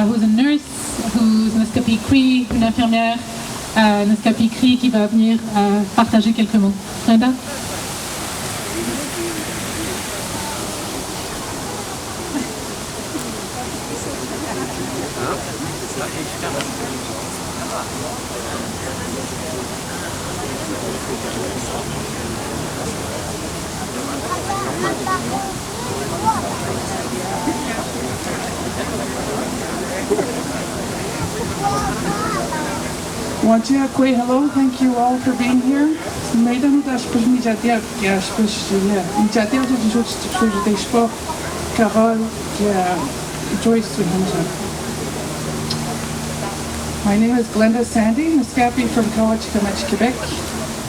who's a nurse, who's Nescapi Cree, une infirmière Nescapi Cree qui va venir partager quelques mots. Brenda? Hello, thank you all for being here. My name is Glenda Sandy, Nescapi from Kawachikamatch, Quebec,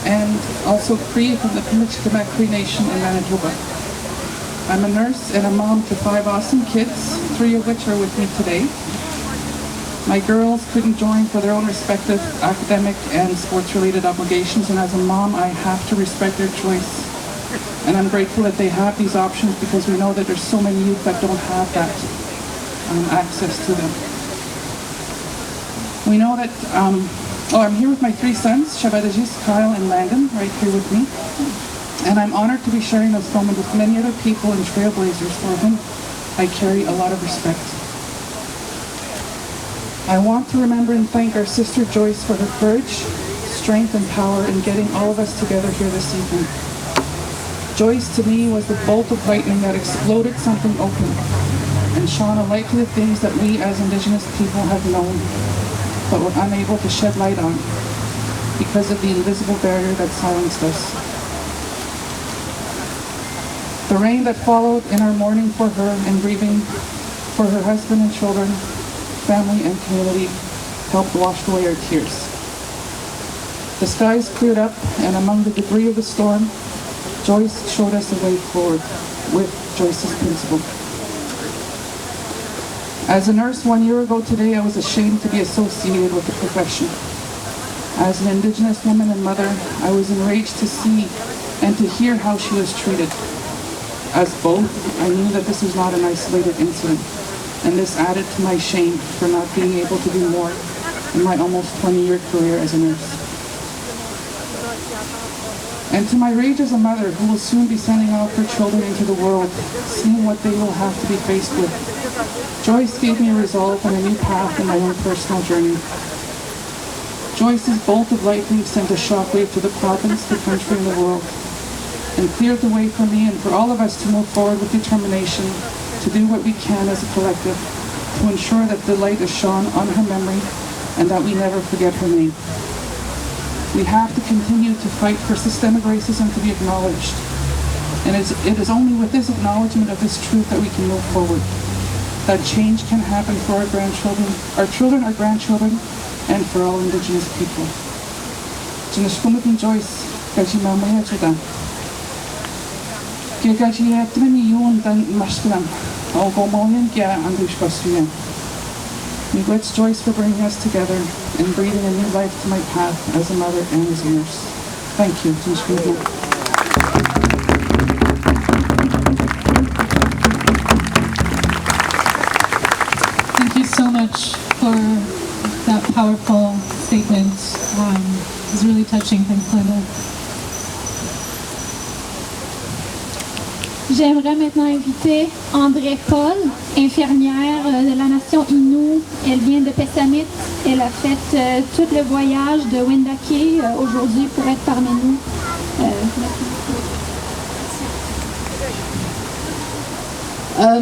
and also Cree from the Kamichikamak Cree Nation in Manitoba. I'm a nurse and a mom to 5 awesome kids, 3 of which are with me today. My girls couldn't join for their own respective academic and sports-related obligations, and as a mom, I have to respect their choice. And I'm grateful that they have these options because we know that there's so many youth that don't have that access to them. We know that, I'm here with my 3 sons, Shabadajis, Kyle, and Landon, right here with me. And I'm honored to be sharing this moment with many other people and trailblazers for whom I carry a lot of respect. I want to remember and thank our sister Joyce for her courage, strength, and power in getting all of us together here this evening. Joyce, to me, was the bolt of lightning that exploded something open and shone a light to the things that we as Indigenous people have known, but were unable to shed light on because of the invisible barrier that silenced us. The rain that followed in our mourning for her and grieving for her husband and children, family and community helped wash away our tears. The skies cleared up, and among the debris of the storm, Joyce showed us a way forward with Joyce's principle. As a nurse 1 year ago today, I was ashamed to be associated with the profession. As an Indigenous woman and mother, I was enraged to see and to hear how she was treated. As both, I knew that this was not an isolated incident, and this added to my shame for not being able to do more in my almost 20-year career as a nurse. And to my rage as a mother who will soon be sending off her children into the world, seeing what they will have to be faced with, Joyce gave me a resolve and a new path in my own personal journey. Joyce's bolt of lightning sent a shockwave to the province, the country, and the world, and cleared the way for me and for all of us to move forward with determination to do what we can as a collective to ensure that the light is shone on her memory and that we never forget her name. We have to continue to fight for systemic racism to be acknowledged. And it is only with this acknowledgement of this truth that we can move forward, that change can happen for our grandchildren, our children, our grandchildren, and for all Indigenous people. Jinashkumatin Joyce, Kajimamaya Judan. Miigwet's Joyce for bringing us together and breathing a new life to my path as a mother and as a nurse. Thank you. Thank you so much for that powerful statement. It was really touching. Thanks, Linda. J'aimerais maintenant inviter André Paul, infirmière de la nation Innu. Elle vient de Pessamit. Elle a fait tout le voyage de Wendake aujourd'hui pour être parmi nous.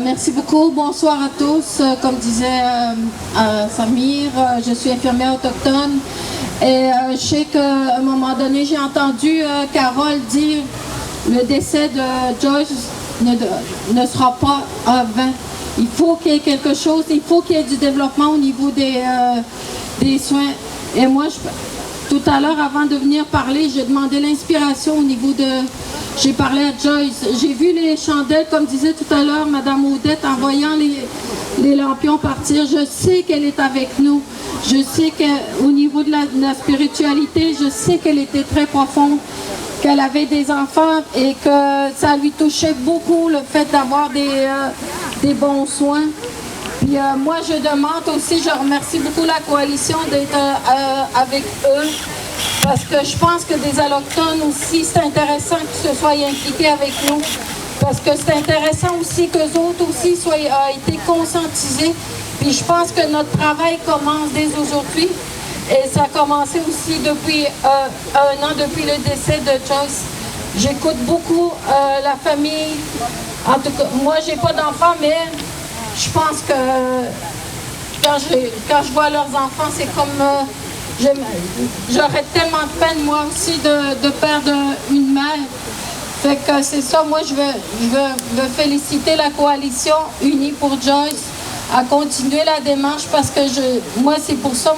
Merci beaucoup. Bonsoir à tous. Comme disait Samir, je suis infirmière autochtone. Et je sais qu'à un moment donné, j'ai entendu Carole dire le décès de Joyce ne sera pas à 20. Il faut qu'il y ait quelque chose, il faut qu'il y ait du développement au niveau des soins. Et moi, tout à l'heure, avant de venir parler, j'ai demandé l'inspiration au niveau de... J'ai parlé à Joyce. J'ai vu les chandelles, comme disait tout à l'heure Mme Audette, en voyant les lampions partir. Je sais qu'elle est avec nous. Je sais qu'au niveau de la spiritualité, je sais qu'elle était très profonde, qu'elle avait des enfants et que ça lui touchait beaucoup le fait d'avoir des bons soins. Puis moi, je demande aussi, je remercie beaucoup la coalition d'être avec eux, parce que je pense que des Allochtones aussi, c'est intéressant qu'ils se soient impliqués avec nous, parce que c'est intéressant aussi qu'eux autres aussi soient été conscientisés. Puis je pense que notre travail commence dès aujourd'hui, et ça a commencé aussi depuis un an, depuis le décès de Joyce. J'écoute beaucoup la famille. En tout cas, moi, j'ai pas d'enfants, mais je pense que quand je vois leurs enfants, c'est comme... j'aurais tellement de peine, moi aussi, de perdre une mère. Fait que c'est ça, moi, je veux féliciter la coalition Unie pour Joyce à continuer la démarche, parce que moi, c'est pour ça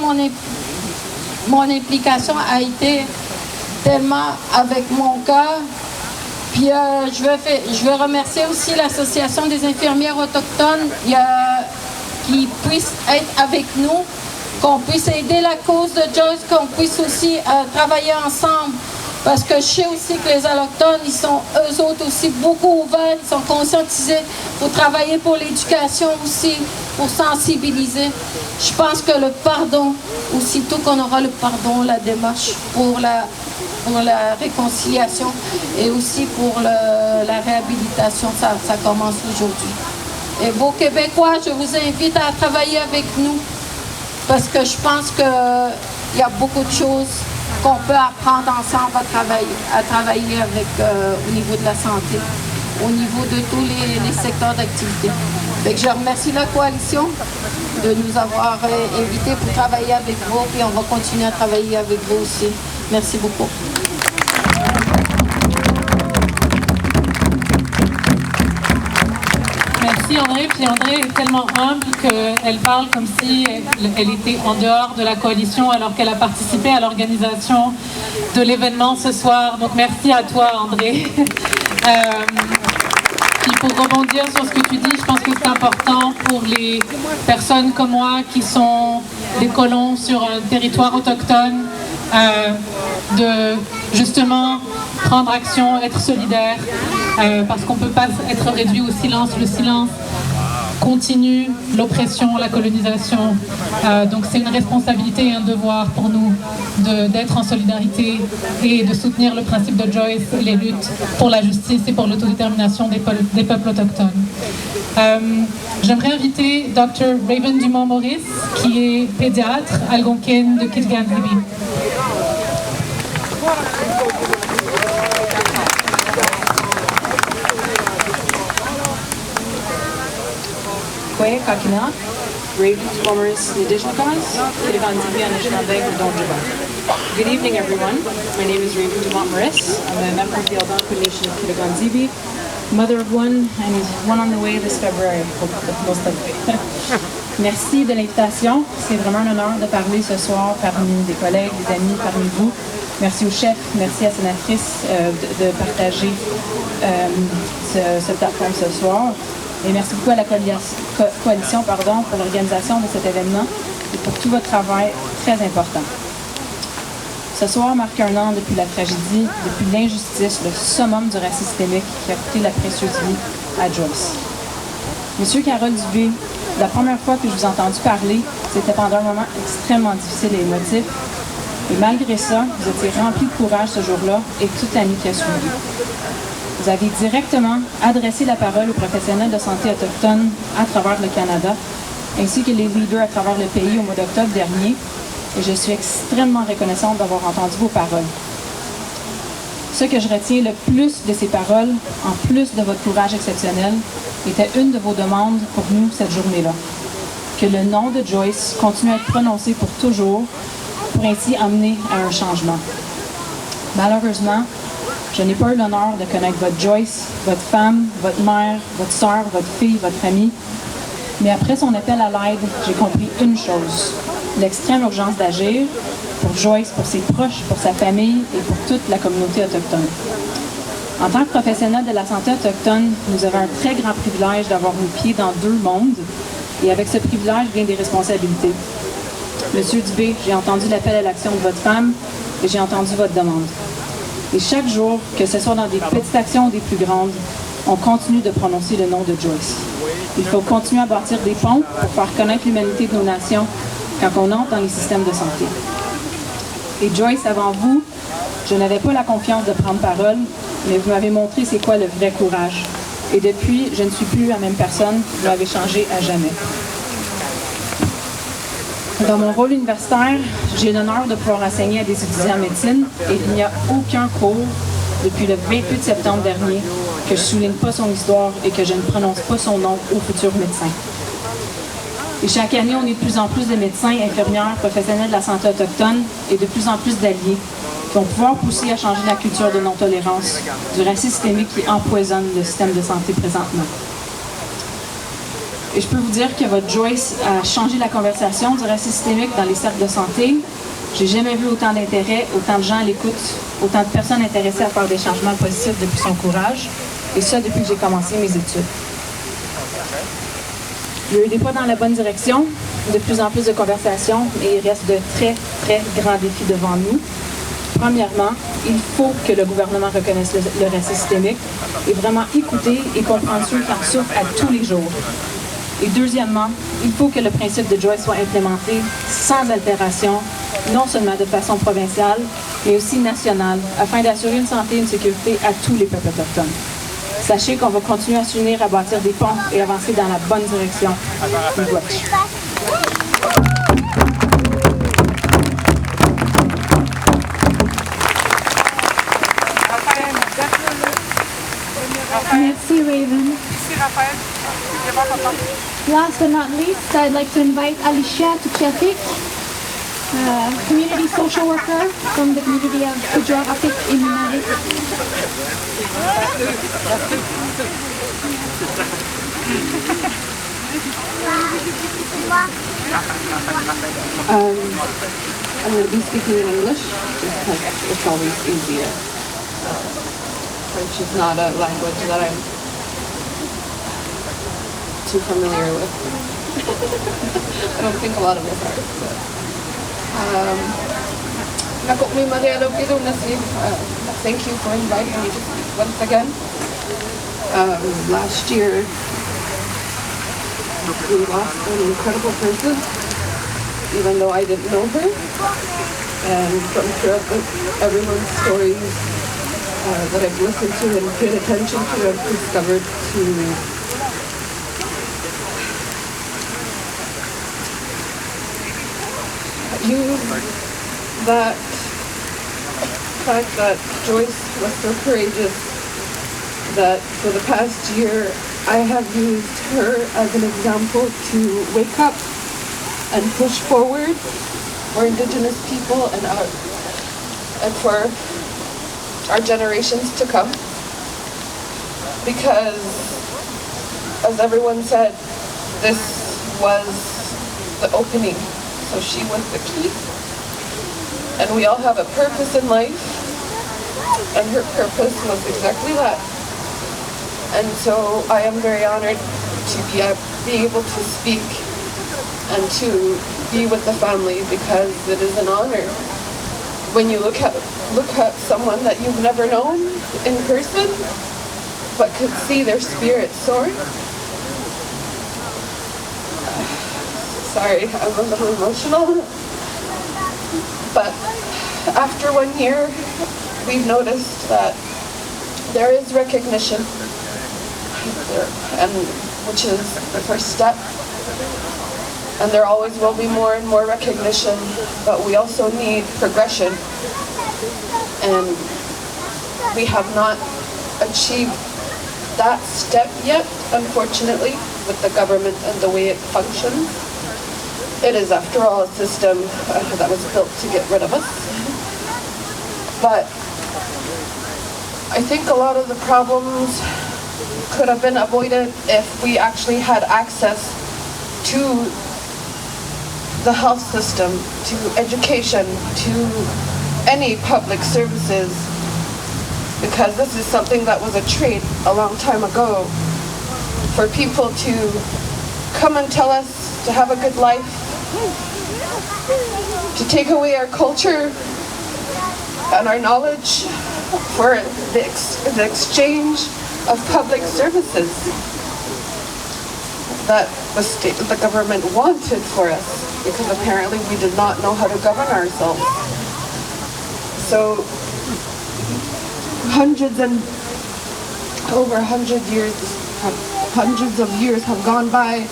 mon implication a été tellement avec mon cœur. Puis je veux remercier aussi l'Association des infirmières autochtones qui puissent être avec nous, qu'on puisse aider la cause de Joyce, qu'on puisse aussi travailler ensemble. Parce que je sais aussi que les Allochtones, ils sont eux autres aussi beaucoup ouverts, ils sont conscientisés pour travailler pour l'éducation aussi, pour sensibiliser. Je pense que le pardon, aussitôt qu'on aura le pardon, la démarche pour la réconciliation et aussi pour la réhabilitation, ça commence aujourd'hui. Et vos Québécois, je vous invite à travailler avec nous, parce que je pense qu'il y a beaucoup de choses qu'on peut apprendre ensemble à travailler avec, au niveau de la santé, au niveau de tous les secteurs d'activité. Donc, je remercie la coalition de nous avoir invités pour travailler avec vous, et on va continuer à travailler avec vous aussi. Merci beaucoup. Merci André. Puis André est tellement humble qu'elle parle comme si elle était en dehors de la coalition, alors qu'elle a participé à l'organisation de l'événement ce soir. Donc merci à toi André. Puis pour rebondir sur ce que tu dis, je pense que c'est important pour les personnes comme moi qui sont des colons sur un territoire autochtone de justement prendre action, être solidaire, parce qu'on ne peut pas être réduit au silence. Le silence continue l'oppression, la colonisation. Donc c'est une responsabilité et un devoir pour nous d'être en solidarité et de soutenir le principe de Joyce et les luttes pour la justice et pour l'autodétermination des peuples autochtones. J'aimerais inviter Dr. Raven Dumont-Maurice, qui est pédiatre algonquine de Kilganzibi. Kwe Kakina, Raven Dumont-Maurice, the Indigenous cause, Kilganzibi Anishinaabe, Donjiba. Good evening, everyone. My name is Raven Dumont-Maurice. I'm a member of the Algonquin Nation of Kilganzibi, mother of one, and one on the way this February, most likely. Merci de l'invitation. C'est vraiment un honneur de parler ce soir parmi des collègues, des amis, parmi vous. Merci au chef, merci à la sénatrice de partager cette plateforme ce soir. Et merci beaucoup à la coalition pour l'organisation de cet événement et pour tout votre travail très important. Ce soir marque un an depuis la tragédie, depuis l'injustice, le summum du racisme systémique qui a coûté la précieuse vie à Joyce. Monsieur Carole Dubé, la première fois que je vous ai entendu parler, c'était pendant un moment extrêmement difficile et émotif. Et malgré ça, vous étiez rempli de courage ce jour-là et toute la nuit qui a suivi. Vous avez directement adressé la parole aux professionnels de santé autochtones à travers le Canada, ainsi que les leaders à travers le pays au mois d'octobre dernier, et je suis extrêmement reconnaissante d'avoir entendu vos paroles. Ce que je retiens le plus de ces paroles, en plus de votre courage exceptionnel, était une de vos demandes pour nous cette journée-là. Que le nom de Joyce continue à être prononcé pour toujours, pour ainsi amener à un changement. Malheureusement, je n'ai pas eu l'honneur de connaître votre Joyce, votre femme, votre mère, votre sœur, votre fille, votre amie. Mais après son appel à l'aide, j'ai compris une chose, l'extrême urgence d'agir pour Joyce, pour ses proches, pour sa famille et pour toute la communauté autochtone. En tant que professionnel de la santé autochtone, nous avons un très grand privilège d'avoir nos pieds dans deux mondes et avec ce privilège vient des responsabilités. Monsieur Dubé, j'ai entendu l'appel à l'action de votre femme et j'ai entendu votre demande. Et chaque jour, que ce soit dans des petites actions ou des plus grandes, on continue de prononcer le nom de Joyce. Il faut continuer à bâtir des ponts pour faire connaître l'humanité de nos nations quand on entre dans les systèmes de santé. Et Joyce, avant vous, je n'avais pas la confiance de prendre parole, mais vous m'avez montré c'est quoi le vrai courage. Et depuis, je ne suis plus la même personne, vous m'avez changé à jamais. Dans mon rôle universitaire, j'ai l'honneur de pouvoir enseigner à des étudiants en médecine et il n'y a aucun cours depuis le 28 septembre dernier que je ne souligne pas son histoire et que je ne prononce pas son nom aux futurs médecins. Et chaque année, on est de plus en plus de médecins, infirmières, professionnels de la santé autochtone et de plus en plus d'alliés qui vont pouvoir pousser à changer la culture de non-tolérance, du racisme systémique qui empoisonne le système de santé présentement. Et je peux vous dire que votre Joyce a changé la conversation du racisme systémique dans les cercles de santé. J'ai jamais vu autant d'intérêt, autant de gens à l'écoute, autant de personnes intéressées à faire des changements positifs depuis son courage, et ça depuis que j'ai commencé mes études. Il y a eu des pas dans la bonne direction, de plus en plus de conversations, mais il reste de très, très grands défis devant nous. Premièrement, il faut que le gouvernement reconnaisse le racisme systémique et vraiment écouter et comprendre ceux qui en souffrent à tous les jours. Et deuxièmement, il faut que le principe de Joyce soit implémenté sans altération, non seulement de façon provinciale, mais aussi nationale, afin d'assurer une santé et une sécurité à tous les peuples autochtones. Sachez qu'on va continuer à s'unir, à bâtir des ponts et avancer dans la bonne direction. Merci, Raven. Last but not least, I'd like to invite Alicia Tuchefik, community social worker from the community of Kujuarapik in Nunavut. I'm going to be speaking in English because it's always easier. French is not a language that I'm too familiar with. I don't think a lot of us are. Thank you for inviting me to speak once again. Last year, we lost an incredible person, even though I didn't know her. And from throughout everyone's stories that I've listened to and paid attention to, I've discovered that fact that Joyce was so courageous that for the past year I have used her as an example to wake up and push forward for Indigenous people and for our generations to come. Because, as everyone said, this was the opening. So she was the key. And we all have a purpose in life, and her purpose was exactly that. And so I am very honored to be able to speak and to be with the family, because it is an honor when you look at someone that you've never known in person, but could see their spirit soar. Sorry, I'm a little emotional. But after 1 year, we've noticed that there is recognition, and which is the first step. And there always will be more and more recognition, but we also need progression. And we have not achieved that step yet, unfortunately, with the government and the way it functions. It is, after all, a system that was built to get rid of us. But I think a lot of the problems could have been avoided if we actually had access to the health system, to education, to any public services, because this is something that was a trait a long time ago for people to come and tell us to have a good life, to take away our culture and our knowledge for the exchange of public services that the government wanted for us, because apparently we did not know how to govern ourselves. So hundreds of years have gone by,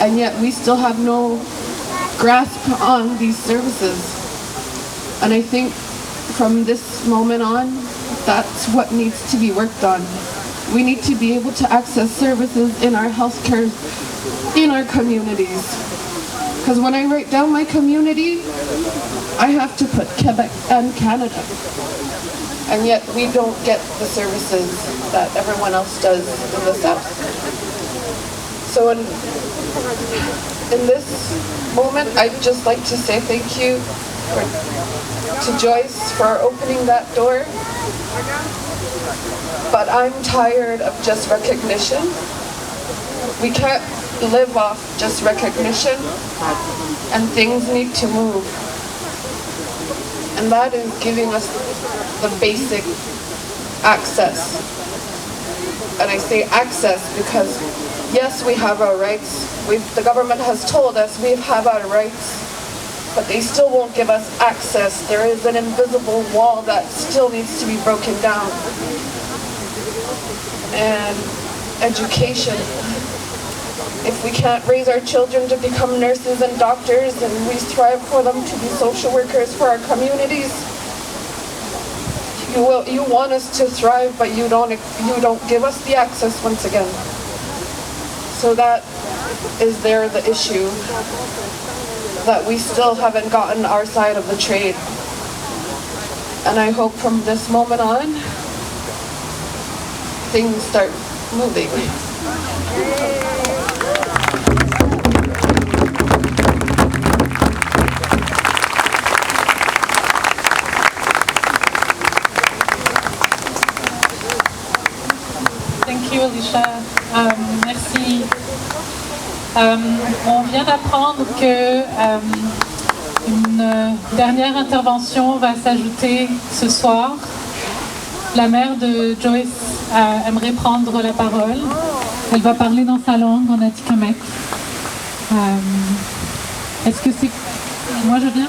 and yet we still have no grasp on these services. And I think from this moment on, that's what needs to be worked on. We need to be able to access services in our healthcare in our communities. Because when I write down my community, I have to put Quebec and Canada. And yet we don't get the services that everyone else does in the South. So in this moment, I'd just like to say thank you to Joyce for opening that door. But I'm tired of just recognition. We can't live off just recognition, and things need to move. And that is giving us the basic access. And I say access because, yes, we have our rights. The government has told us we have our rights, but they still won't give us access. There is an invisible wall that still needs to be broken down. And education. If we can't raise our children to become nurses and doctors, and we strive for them to be social workers for our communities, you want us to thrive, but you don't give us the access once again. So that is the issue, that we still haven't gotten our side of the trade. And I hope from this moment on, things start moving. Thank you, Alicia. Merci. On vient d'apprendre que une dernière intervention va s'ajouter ce soir. La mère de Joyce aimerait prendre la parole. Elle va parler dans sa langue, en Atikamekw. Est-ce que c'est... Moi, je viens?